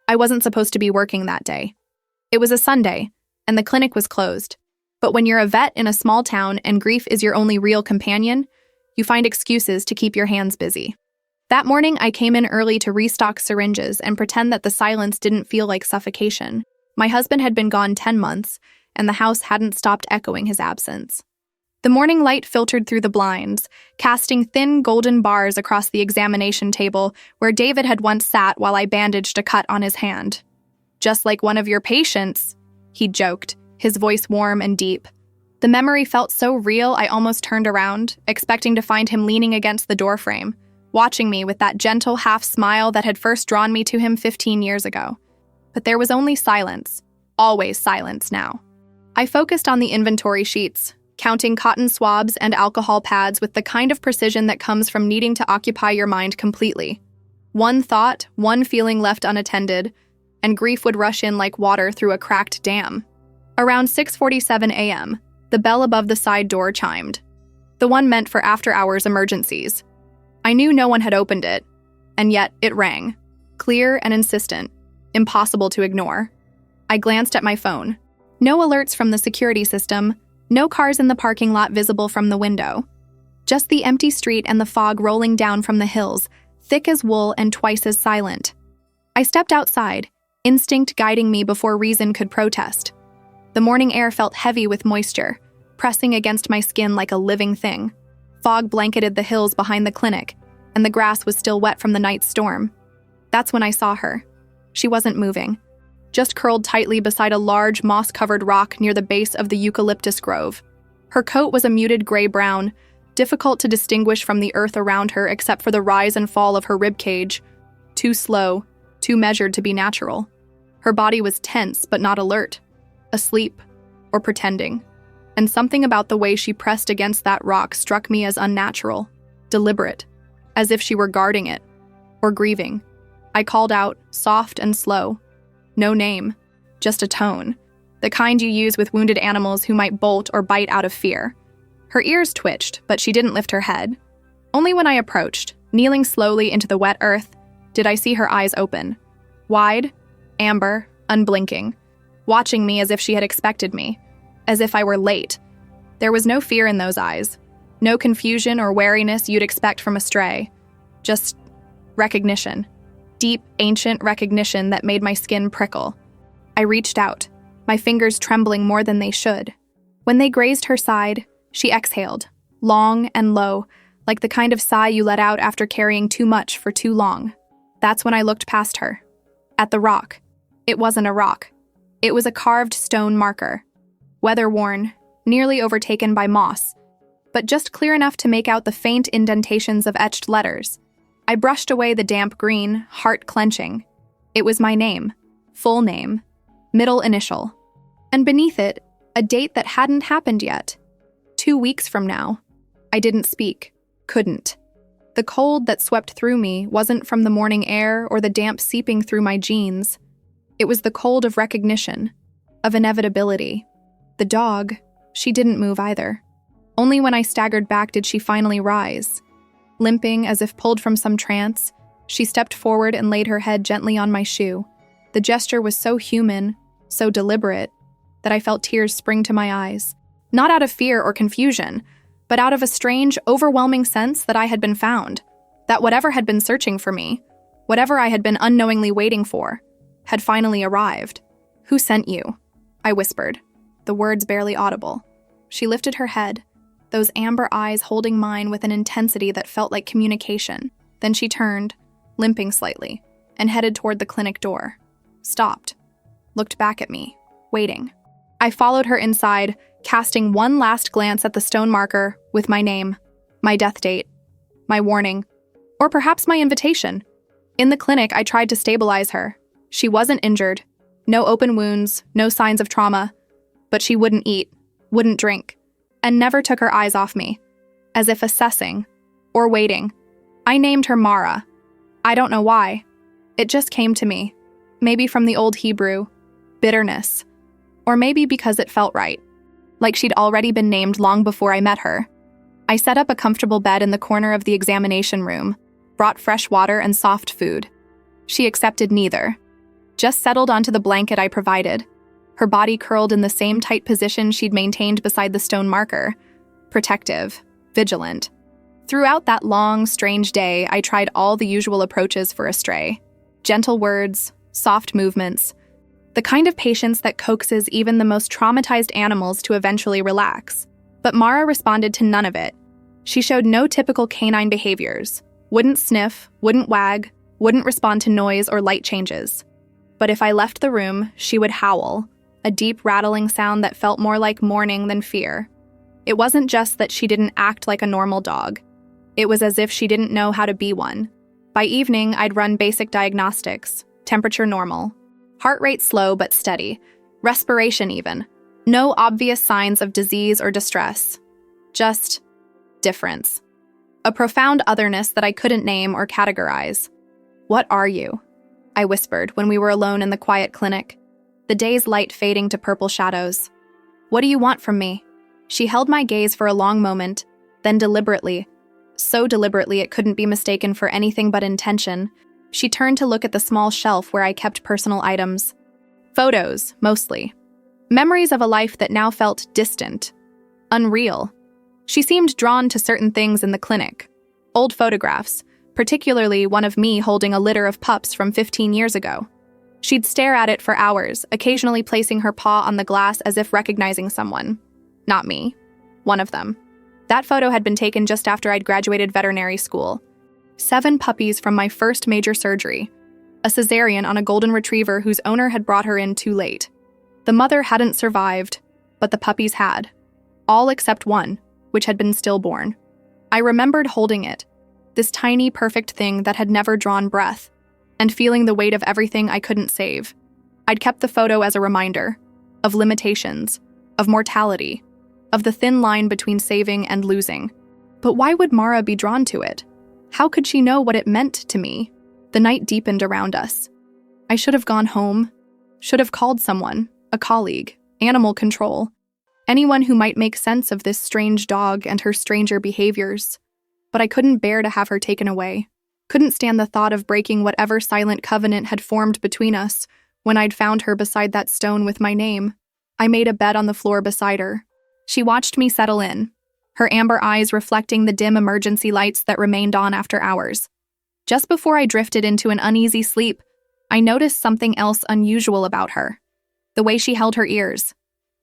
I wasn't supposed to be working that day. It was a Sunday, and the clinic was closed. But when you're a vet in a small town and grief is your only real companion, you find excuses to keep your hands busy. That morning, I came in early to restock syringes and pretend that the silence didn't feel like suffocation. My husband had been gone 10 months, and the house hadn't stopped echoing his absence. The morning light filtered through the blinds, casting thin golden bars across the examination table where David had once sat while I bandaged a cut on his hand. "Just like one of your patients," he joked, his voice warm and deep. The memory felt so real I almost turned around, expecting to find him leaning against the doorframe, watching me with that gentle half-smile that had first drawn me to him 15 years ago. But there was only silence, always silence now. I focused on the inventory sheets, counting cotton swabs and alcohol pads with the kind of precision that comes from needing to occupy your mind completely. One thought, one feeling left unattended, and grief would rush in like water through a cracked dam. Around 6:47 a.m., the bell above the side door chimed, the one meant for after-hours emergencies. I knew no one had opened it, and yet it rang, clear and insistent, impossible to ignore. I glanced at my phone. No alerts from the security system, no cars in the parking lot visible from the window. Just the empty street and the fog rolling down from the hills, thick as wool and twice as silent. I stepped outside, instinct guiding me before reason could protest. The morning air felt heavy with moisture, pressing against my skin like a living thing. Fog blanketed the hills behind the clinic, and the grass was still wet from the night's storm. That's when I saw her. She wasn't moving, just curled tightly beside a large, moss-covered rock near the base of the eucalyptus grove. Her coat was a muted gray-brown, difficult to distinguish from the earth around her except for the rise and fall of her ribcage. Too slow, too measured to be natural. Her body was tense but not alert, asleep or pretending. And something about the way she pressed against that rock struck me as unnatural, deliberate, as if she were guarding it, or grieving. I called out, soft and slow. No name, just a tone, the kind you use with wounded animals who might bolt or bite out of fear. Her ears twitched, but she didn't lift her head. Only when I approached, kneeling slowly into the wet earth, did I see her eyes open. Wide, amber, unblinking, watching me as if she had expected me, as if I were late. There was no fear in those eyes, no confusion or wariness you'd expect from a stray, just recognition. Deep, ancient recognition that made my skin prickle. I reached out, my fingers trembling more than they should. When they grazed her side, she exhaled, long and low, like the kind of sigh you let out after carrying too much for too long. That's when I looked past her. At the rock. It wasn't a rock. It was a carved stone marker. Weather-worn, nearly overtaken by moss, but just clear enough to make out the faint indentations of etched letters. I brushed away the damp green, heart clenching. It was my name, full name, middle initial. And beneath it, a date that hadn't happened yet. 2 weeks from now. I didn't speak, couldn't. The cold that swept through me wasn't from the morning air or the damp seeping through my jeans. It was the cold of recognition, of inevitability. The dog, she didn't move either. Only when I staggered back did she finally rise. Limping as if pulled from some trance, she stepped forward and laid her head gently on my shoe. The gesture was so human, so deliberate, that I felt tears spring to my eyes. Not out of fear or confusion, but out of a strange, overwhelming sense that I had been found, that whatever had been searching for me, whatever I had been unknowingly waiting for, had finally arrived. "Who sent you?" I whispered, the words barely audible. She lifted her head, those amber eyes holding mine with an intensity that felt like communication. Then she turned, limping slightly, and headed toward the clinic door. Stopped, looked back at me, waiting. I followed her inside, casting one last glance at the stone marker with my name, my death date, my warning, or perhaps my invitation. In the clinic, I tried to stabilize her. She wasn't injured, no open wounds, no signs of trauma, but she wouldn't eat, wouldn't drink, and never took her eyes off me, as if assessing, or waiting. I named her Mara. I don't know why. It just came to me, maybe from the old Hebrew, bitterness, or maybe because it felt right, like she'd already been named long before I met her. I set up a comfortable bed in the corner of the examination room, brought fresh water and soft food. She accepted neither. just settled onto the blanket I provided, her body curled in the same tight position she'd maintained beside the stone marker, protective, vigilant. Throughout that long, strange day, I tried all the usual approaches for a stray. Gentle words, soft movements, the kind of patience that coaxes even the most traumatized animals to eventually relax. But Mara responded to none of it. She showed no typical canine behaviors. Wouldn't sniff, wouldn't wag, wouldn't respond to noise or light changes. But if I left the room, she would howl, a deep rattling sound that felt more like mourning than fear. It wasn't just that she didn't act like a normal dog. It was as if she didn't know how to be one. By evening, I'd run basic diagnostics, temperature normal, heart rate slow but steady, respiration even. No obvious signs of disease or distress. Just difference. A profound otherness that I couldn't name or categorize. "What are you?" I whispered when we were alone in the quiet clinic, the day's light fading to purple shadows. "What do you want from me?" She held my gaze for a long moment, then deliberately, so deliberately it couldn't be mistaken for anything but intention, she turned to look at the small shelf where I kept personal items. Photos, mostly. Memories of a life that now felt distant, unreal. She seemed drawn to certain things in the clinic. Old photographs, particularly one of me holding a litter of pups from 15 years ago. She'd stare at it for hours, occasionally placing her paw on the glass as if recognizing someone. Not me. One of them. That photo had been taken just after I'd graduated veterinary school. 7 puppies from my first major surgery. A cesarean on a golden retriever whose owner had brought her in too late. The mother hadn't survived, but the puppies had. All except one, which had been stillborn. I remembered holding it, this tiny, perfect thing that had never drawn breath, and feeling the weight of everything I couldn't save. I'd kept the photo as a reminder of limitations, of mortality, of the thin line between saving and losing. But why would Mara be drawn to it? How could she know what it meant to me? The night deepened around us. I should have gone home, should have called someone, a colleague, animal control, anyone who might make sense of this strange dog and her stranger behaviors. But I couldn't bear to have her taken away. Couldn't stand the thought of breaking whatever silent covenant had formed between us when I'd found her beside that stone with my name. I made a bed on the floor beside her. She watched me settle in, her amber eyes reflecting the dim emergency lights that remained on after hours. Just before I drifted into an uneasy sleep, I noticed something else unusual about her. The way she held her ears,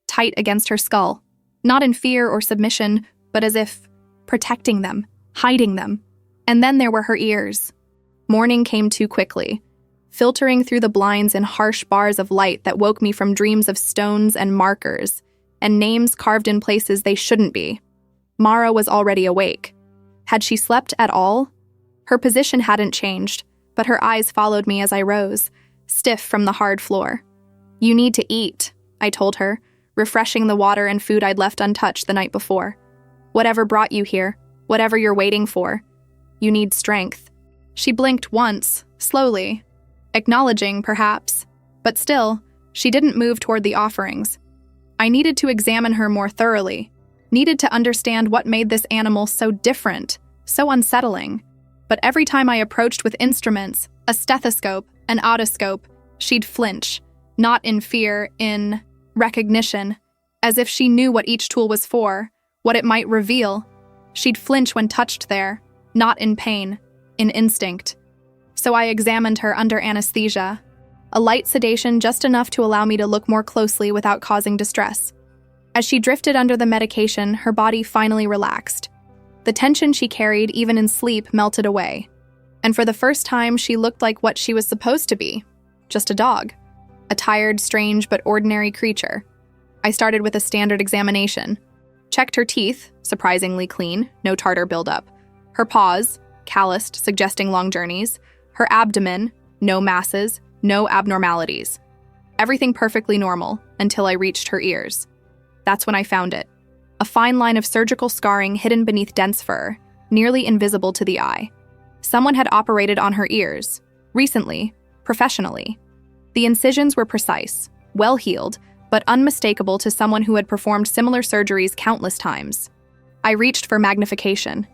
tight against her skull, not in fear or submission, but as if protecting them, hiding them. And then there were her ears. Morning came too quickly, filtering through the blinds in harsh bars of light that woke me from dreams of stones and markers, and names carved in places they shouldn't be. Mara was already awake. Had she slept at all? Her position hadn't changed, but her eyes followed me as I rose, stiff from the hard floor. "You need to eat," I told her, refreshing the water and food I'd left untouched the night before. "Whatever brought you here, whatever you're waiting for, you need strength." She blinked once, slowly, acknowledging, perhaps, but still, she didn't move toward the offerings. I needed to examine her more thoroughly, needed to understand what made this animal so different, so unsettling. But every time I approached with instruments, a stethoscope, an otoscope, she'd flinch, not in fear, in recognition, as if she knew what each tool was for, what it might reveal. She'd flinch when touched there, not in pain, in instinct. So I examined her under anesthesia, a light sedation just enough to allow me to look more closely without causing distress. As she drifted under the medication, her body finally relaxed. The tension she carried, even in sleep, melted away. And for the first time, she looked like what she was supposed to be, just a dog. A tired, strange, but ordinary creature. I started with a standard examination. Checked her teeth, surprisingly clean, no tartar buildup. Her paws, calloused, suggesting long journeys. Her abdomen, no masses, no abnormalities. Everything perfectly normal, until I reached her ears. That's when I found it. A fine line of surgical scarring hidden beneath dense fur, nearly invisible to the eye. Someone had operated on her ears, recently, professionally. The incisions were precise, well-healed, but unmistakable to someone who had performed similar surgeries countless times. I reached for magnification,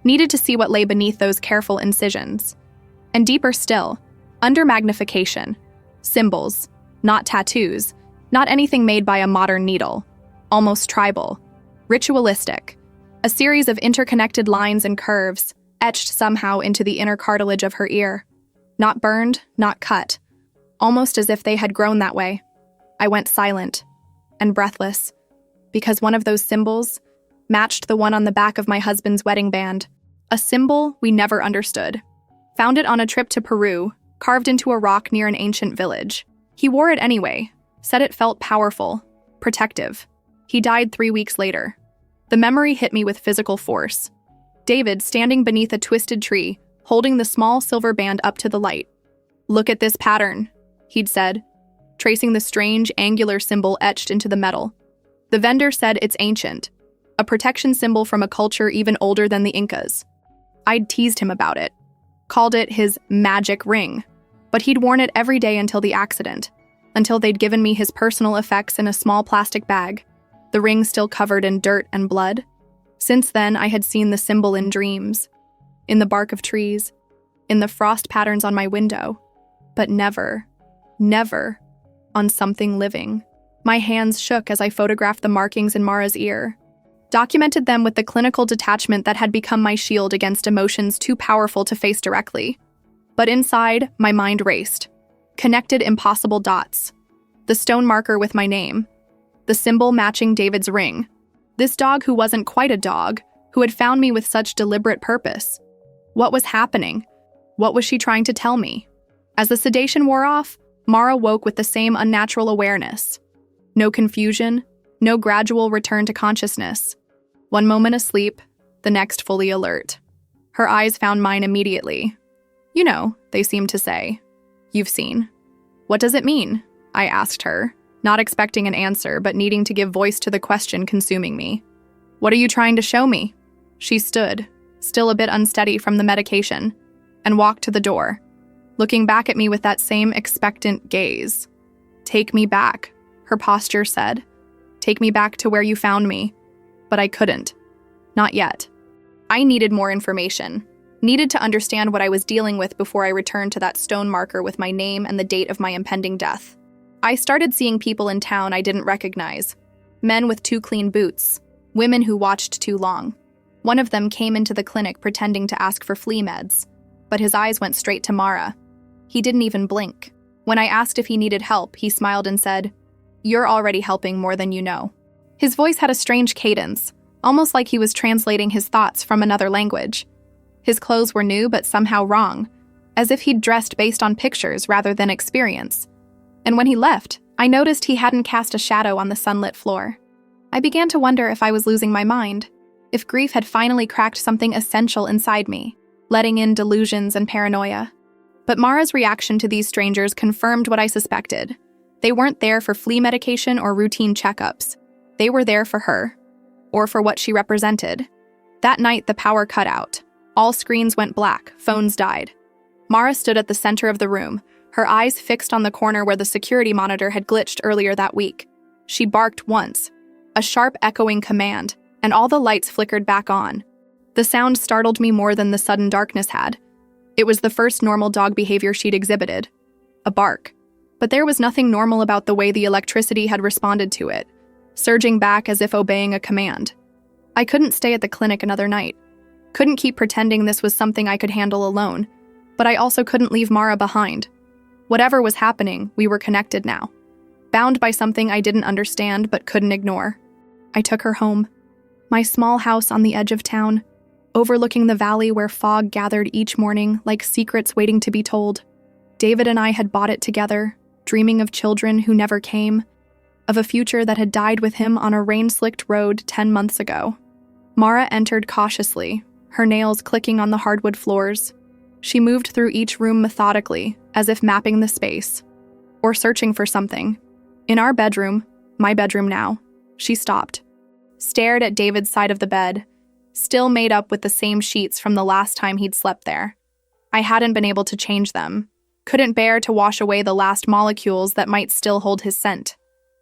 needed to see what lay beneath those careful incisions. And deeper still, under magnification, Symbols, not tattoos, not anything made by a modern needle. Almost tribal. Ritualistic. A series of interconnected lines and curves, etched somehow into the inner cartilage of her ear. Not burned, not cut. Almost as if they had grown that way. I went silent and breathless, because one of those symbols matched the one on the back of my husband's wedding band. A symbol we never understood. Found it on a trip to Peru, carved into a rock near an ancient village. He wore it anyway, said it felt powerful, protective. He died 3 weeks later. The memory hit me with physical force. David standing beneath a twisted tree, holding the small silver band up to the light. "Look at this pattern," he'd said, tracing the strange, angular symbol etched into the metal. The vendor said it's ancient, a protection symbol from a culture even older than the Incas. I'd teased him about it, called it his magic ring, but he'd worn it every day until the accident, until they'd given me his personal effects in a small plastic bag, the ring still covered in dirt and blood. Since then, I had seen the symbol in dreams, in the bark of trees, in the frost patterns on my window, but never on something living. My hands shook as I photographed the markings in Mara's ear, documented them with the clinical detachment that had become my shield against emotions too powerful to face directly. But inside, my mind raced, connected impossible dots. The stone marker with my name, the symbol matching David's ring. This dog who wasn't quite a dog, who had found me with such deliberate purpose. What was happening? What was she trying to tell me? As the sedation wore off, Mara woke with the same unnatural awareness. No confusion, no gradual return to consciousness. One moment asleep, the next fully alert. Her eyes found mine immediately. "You know," they seemed to say. "You've seen." "What does it mean?" I asked her, not expecting an answer, but needing to give voice to the question consuming me. "What are you trying to show me?" She stood, still a bit unsteady from the medication, and walked to the door, looking back at me with that same expectant gaze. "Take me back," her posture said. "Take me back to where you found me." But I couldn't. Not yet. I needed more information, needed to understand what I was dealing with before I returned to that stone marker with my name and the date of my impending death. I started seeing people in town I didn't recognize. Men with too clean boots, women who watched too long. One of them came into the clinic pretending to ask for flea meds, but his eyes went straight to Mara. He didn't even blink. When I asked if he needed help, he smiled and said, "You're already helping more than you know." His voice had a strange cadence, almost like he was translating his thoughts from another language. His clothes were new but somehow wrong, as if he'd dressed based on pictures rather than experience. And when he left, I noticed he hadn't cast a shadow on the sunlit floor. I began to wonder if I was losing my mind, if grief had finally cracked something essential inside me, letting in delusions and paranoia. But Mara's reaction to these strangers confirmed what I suspected. They weren't there for flea medication or routine checkups. They were there for her, or for what she represented. That night, the power cut out. All screens went black, phones died. Mara stood at the center of the room, her eyes fixed on the corner where the security monitor had glitched earlier that week. She barked once, a sharp echoing command, and all the lights flickered back on. The sound startled me more than the sudden darkness had. It was the first normal dog behavior she'd exhibited, a bark. But there was nothing normal about the way the electricity had responded to it, surging back as if obeying a command. I couldn't stay at the clinic another night. Couldn't keep pretending this was something I could handle alone, but I also couldn't leave Mara behind. Whatever was happening, we were connected now, bound by something I didn't understand but couldn't ignore. I took her home. My small house on the edge of town, overlooking the valley where fog gathered each morning like secrets waiting to be told. David and I had bought it together, dreaming of children who never came, of a future that had died with him on a rain-slicked road 10 months ago. Mara entered cautiously, her nails clicking on the hardwood floors. She moved through each room methodically, as if mapping the space, or searching for something. In our bedroom, my bedroom now, she stopped, stared at David's side of the bed, still made up with the same sheets from the last time he'd slept there. I hadn't been able to change them, couldn't bear to wash away the last molecules that might still hold his scent.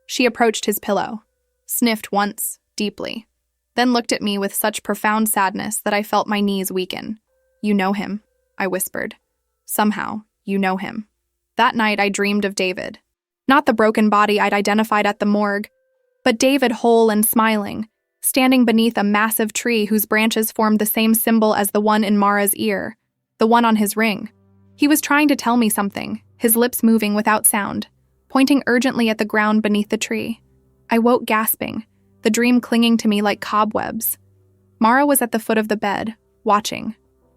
She approached his pillow, sniffed once, deeply, then looked at me with such profound sadness that I felt my knees weaken. "You know him," I whispered. "Somehow, you know him." That night I dreamed of David. Not the broken body I'd identified at the morgue, but David whole and smiling, standing beneath a massive tree whose branches formed the same symbol as the one in Mara's ear, the one on his ring. He was trying to tell me something, his lips moving without sound, pointing urgently at the ground beneath the tree. I woke gasping, the dream clinging to me like cobwebs. Mara was at the foot of the bed, watching,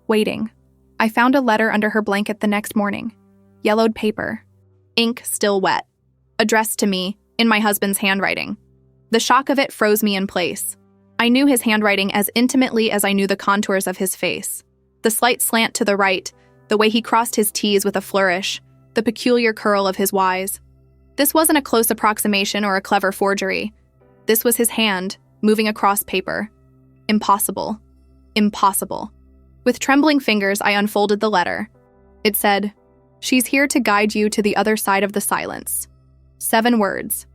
waiting. I found a letter under her blanket the next morning. Yellowed paper. Ink still wet. Addressed to me, in my husband's handwriting. The shock of it froze me in place. I knew his handwriting as intimately as I knew the contours of his face. The slight slant to the right, the way he crossed his T's with a flourish, the peculiar curl of his Y's. This wasn't a close approximation or a clever forgery. This was his hand, moving across paper. Impossible. Impossible. With trembling fingers, I unfolded the letter. It said, "She's here to guide you to the other side of the silence." 7 words.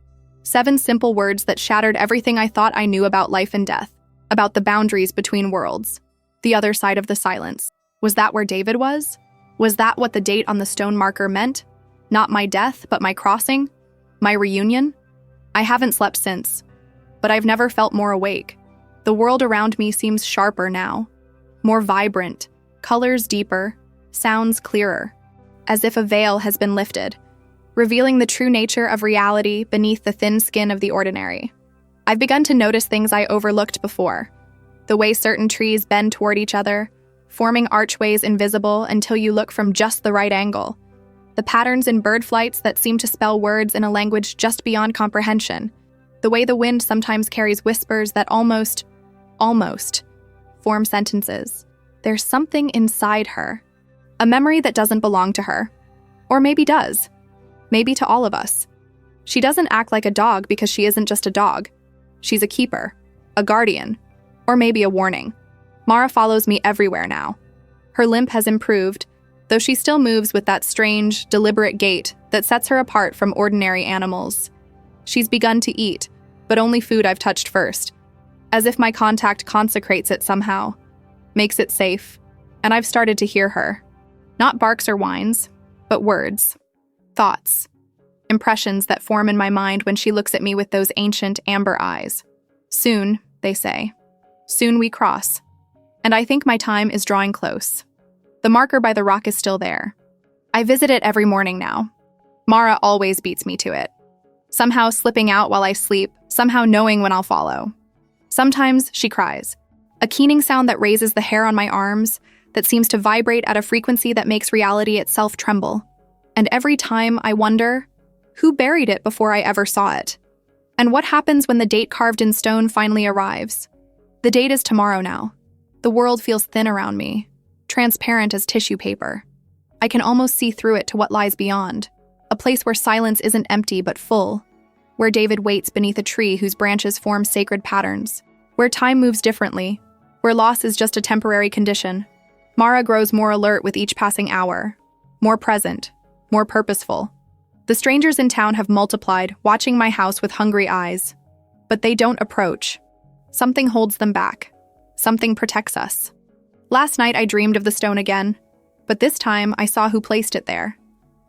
7 simple words that shattered everything I thought I knew about life and death, about the boundaries between worlds. The other side of the silence. Was that where David was? Was that what the date on the stone marker meant? Not my death, but my crossing? My reunion? I haven't slept since, but I've never felt more awake. The world around me seems sharper now, more vibrant, colors deeper, sounds clearer, as if a veil has been lifted, revealing the true nature of reality beneath the thin skin of the ordinary. I've begun to notice things I overlooked before. The way certain trees bend toward each other, forming archways invisible until you look from just the right angle. The patterns in bird flights that seem to spell words in a language just beyond comprehension. The way the wind sometimes carries whispers that almost, form sentences. There's something inside her. A memory that doesn't belong to her. Or maybe does. Maybe to all of us. She doesn't act like a dog because she isn't just a dog. She's a keeper, a guardian, or maybe a warning. Mara follows me everywhere now. Her limp has improved, though she still moves with that strange, deliberate gait that sets her apart from ordinary animals. She's begun to eat, but only food I've touched first, as if my contact consecrates it somehow, makes it safe, and I've started to hear her. Not barks or whines, but words, thoughts, impressions that form in my mind when she looks at me with those ancient amber eyes. Soon, they say. Soon we cross. And I think my time is drawing close. The marker by the rock is still there. I visit it every morning now. Mara always beats me to it. Somehow slipping out while I sleep, somehow knowing when I'll follow. Sometimes she cries. A keening sound that raises the hair on my arms, that seems to vibrate at a frequency that makes reality itself tremble. And every time I wonder, who buried it before I ever saw it? And what happens when the date carved in stone finally arrives? The date is tomorrow now. The world feels thin around me, transparent as tissue paper. I can almost see through it to what lies beyond, a place where silence isn't empty but full, where David waits beneath a tree whose branches form sacred patterns, where time moves differently, where loss is just a temporary condition. Mara grows more alert with each passing hour, more present, more purposeful. The strangers in town have multiplied, watching my house with hungry eyes. But they don't approach. Something holds them back. Something protects us. Last night I dreamed of the stone again, but this time I saw who placed it there.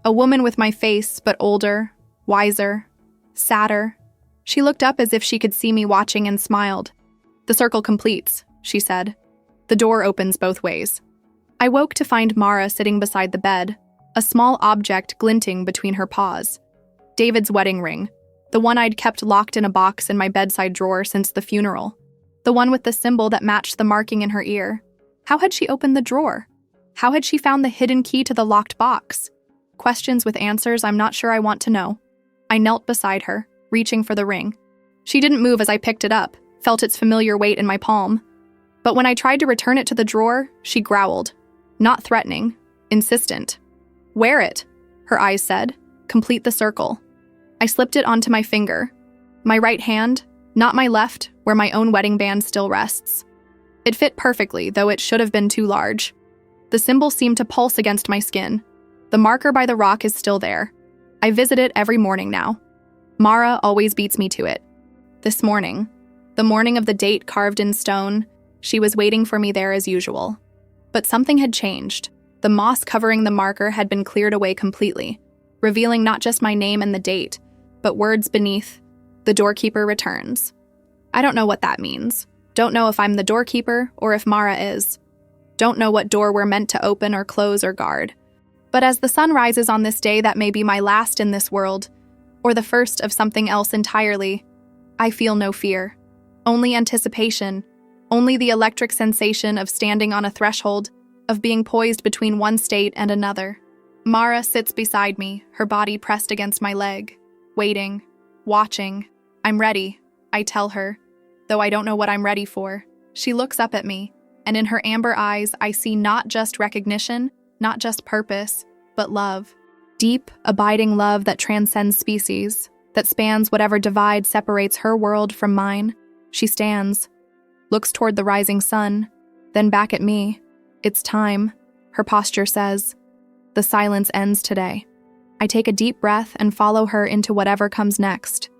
A woman with my face, but older, wiser, sadder. She looked up as if she could see me watching and smiled. "The circle completes," she said. "The door opens both ways." I woke to find Mara sitting beside the bed, a small object glinting between her paws. David's wedding ring, the one I'd kept locked in a box in my bedside drawer since the funeral. The one with the symbol that matched the marking in her ear. How had she opened the drawer? How had she found the hidden key to the locked box? Questions with answers I'm not sure I want to know. I knelt beside her, reaching for the ring. She didn't move as I picked it up, felt its familiar weight in my palm. But when I tried to return it to the drawer, she growled. Not threatening, insistent. "Wear it," her eyes said. "Complete the circle." I slipped it onto my finger. My right hand, not my left, where my own wedding band still rests. It fit perfectly, though it should have been too large. The symbol seemed to pulse against my skin. The marker by the rock is still there. I visit it every morning now. Mara always beats me to it. This morning, the morning of the date carved in stone, she was waiting for me there as usual. But something had changed. The moss covering the marker had been cleared away completely. revealing not just my name and the date, but words beneath, "The doorkeeper returns." I don't know what that means. Don't know if I'm the doorkeeper or if Mara is. Don't know what door we're meant to open or close or guard. But as the sun rises on this day that may be my last in this world, or the first of something else entirely, I feel no fear. Only anticipation, only the electric sensation of standing on a threshold, of being poised between one state and another. Mara sits beside me, her body pressed against my leg, waiting, watching. I'm ready, I tell her, though I don't know what I'm ready for. She looks up at me, and in her amber eyes I see not just recognition, not just purpose, but love. Deep, abiding love that transcends species, that spans whatever divide separates her world from mine. She stands, looks toward the rising sun, then back at me. It's time, her posture says. The silence ends today. I take a deep breath and follow her into whatever comes next.